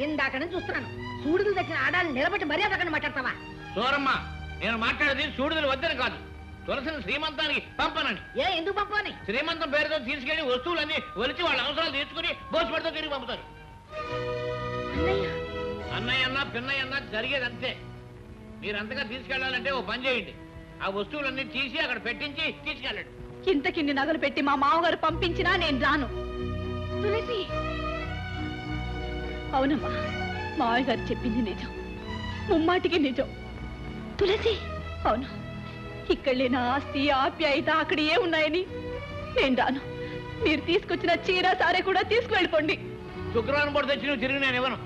ఇందాక నుంచి చూస్తున్నాను. సూడులు తెచ్చిన ఆడాలని నిలబెట్టి మర్యాద మాట్లాడతావా? సూరమ్మ, నేను మాట్లాడేది సూడుదలు వద్దని కాదు, తులసిని శ్రీమంతానికి పంపనండి. ఎందుకు పంపని? శ్రీమంతం పేరుతో తీసుకెళ్లి వస్తువులన్నీ ఒలిచి వాళ్ళ అవసరాలు తీర్చుకుని భోజపడితో తిరిగి పంపుతారు. అన్నయ్య అన్నా పిన్నయ్య అన్నా జరిగేది అంతే. మీరంతగా తీసుకెళ్లాలంటే ఓ పని చేయండి, ఆ వస్తువులన్నీ తీసి అక్కడ పెట్టించి తీసుకెళ్ళండి. ఇంతకిన్ని నగలు పెట్టి మా మామగారు పంపించినా నేను రాను. తులసి, అవునమ్మా, మావయ్య గారు చెప్పింది నిజం, ముమ్మాటికి నిజం. తులసి, అవును, ఇక్కడ లేని ఆస్తి ఆప్యాయత అక్కడ ఏ ఉన్నాయని నేను రాను. మీరు తీసుకొచ్చిన చీర సారే కూడా తీసుకువెళ్ళిపోండి. శుక్రవారం పూట తెచ్చి నువ్వు తిరిగి నేను ఇవ్వను.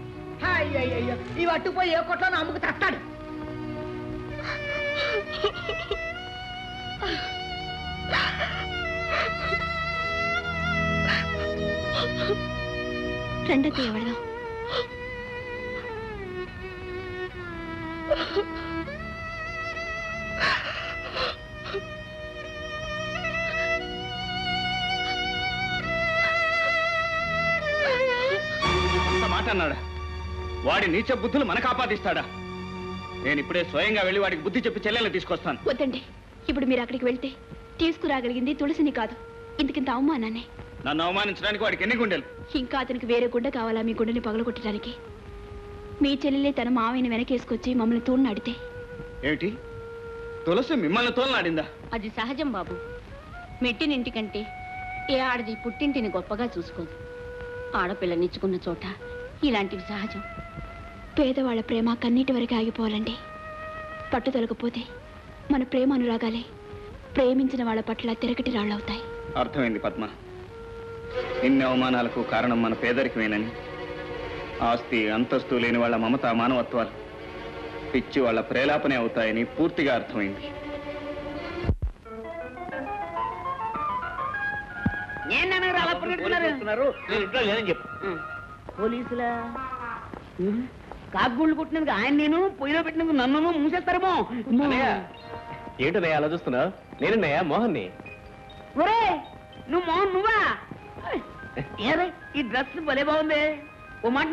అయ్యో, ఇవి అట్టుపోయి ఏ కొట్లో అమ్ముకు తస్తాడు. రెండో ఎవడో మాట అన్నాడా? వాడి నీచ బుద్ధులు మనకు ఆపాదిస్తాడా? నేను ఇప్పుడే స్వయంగా వెళ్ళి వాడికి బుద్ధి చెప్పి చెల్లెల్ని తీసుకొస్తాను. వద్దండి, ఇప్పుడు మీరు అక్కడికి వెళ్తే తీసుకురాగలిగింది తులసిని కాదు, ఇంతకింత అవమానాన్ని. నన్ను అవమానించడానికి వాడికి ఎన్ని గుండెలు? ఇంకా అతనికి వేరే గుండె కావాలా మీ గుండెని పగలగొట్టడానికి? మీ చెల్లెలే తన మావయ్యని వెనకేసుకొచ్చి మమ్మల్ని తోడునాడితే ఏమిటి? తులసి మిమ్మల్ని తోలనాడిందా? అది సహజం బాబు. మెట్టినింటికంటే ఏ ఆడది పుట్టింటిని గొప్పగా చూసుకోదు. ఆడపిల్లనిచ్చుకున్న చోట ఇలాంటివి సహజం. పేదవాళ్ల ప్రేమ కన్నీటి వరకు ఆగిపోవాలండి. పట్టుదలకపోతే మన ప్రేమ అనురాగాలే ప్రేమించిన వాళ్ళ పట్ల తిరగటి రాళ్ళవుతాయి. అర్థమైంది పద్మ. ఇన్ని అవమానాలకు కారణం మన పేదరికమేనని, ఆస్తి అంతస్తు లేని వాళ్ళ మమత మానవత్వాలు పిచ్చి వాళ్ళ ప్రేలాపనే అవుతాయని పూర్తిగా అర్థమైంది. పోలీసులా కాకుగుళ్ళు కొట్టినందుకు ఆయన నేను పొయ్యిలో పెట్టినందుకు నన్ను మూసేస్తారేమో. ఏంటన్నయ్య అలా చూస్తున్నావు? నేనన్నయ్య మోహన్ని. ఒరే, నువ్వు మోహన్ నువ్వా? ఏరే, ఈ డ్రెస్ భలే బాగుంది. ఓ మాట